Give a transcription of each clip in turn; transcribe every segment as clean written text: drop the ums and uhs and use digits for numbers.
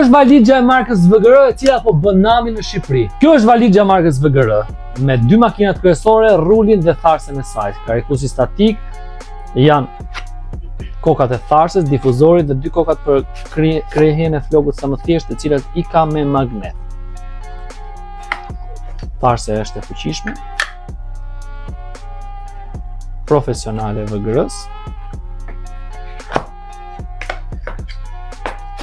është valigja e markës VGR e cila po bën namin në Shqipëri. Kjo është valigja e markës VGR me 2 makinat kryesore, rulin dhe tharsen e saj. Karikusi statik, janë kokat e tharses, difuzorit dhe 2 kokat për krehjen e flokut sa më thjesht, të cilat i ka me magnet. Tharse është e fuqishme, profesionale VGR-s.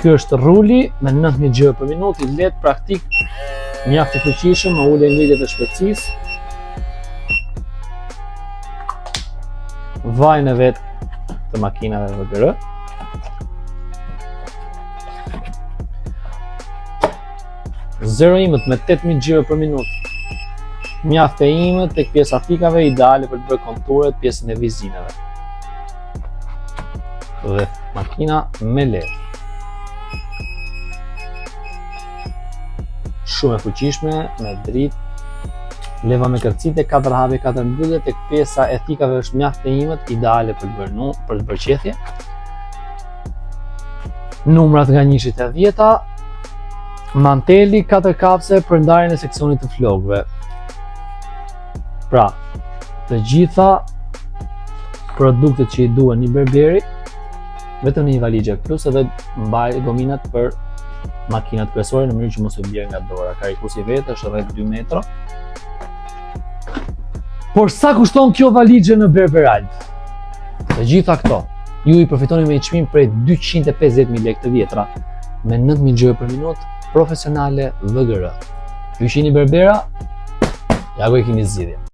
Ky është ruli me 9000 gjëra për minutë, i lehtë, praktik, mjaft i fuqishëm, me ulje ngritje të shpejtësisë. Vajin e vet të makinave VGR. Zero imët me 8000 gjëra për minutë. Mjaft e imët tek pjesa fikave, ideale për të bërë konturet, pjesën e vizinave. Dhe makina me LED. Shumë e fuqishme, me dritë, leva me kërcite, 4 hapje, 4 mbyllje, tek pjesa e thikave është mjaft e imët, ideale për të bërë qethje. Numrat nga 1 te 10, manteli 4 kapse për ndarjen e seksionit të flokëve. Pra, të gjitha produktet që i duhen një berberi, vetëm një valigje plus edhe mbaj gominat për makinat kryesore në mënyrë që mos u bjerë nga dora. Karikusi vetë është rreth 2 metra. Por sa kushton kjo valigje në Berberald? Të gjitha këto, ju i përfitoni me një çmim prej 250.000 lekë të vjetra, me 9000 gjëra për minutë, profesionale VGR. Ju ishini berbera, ja ku e keni zgjidhjen.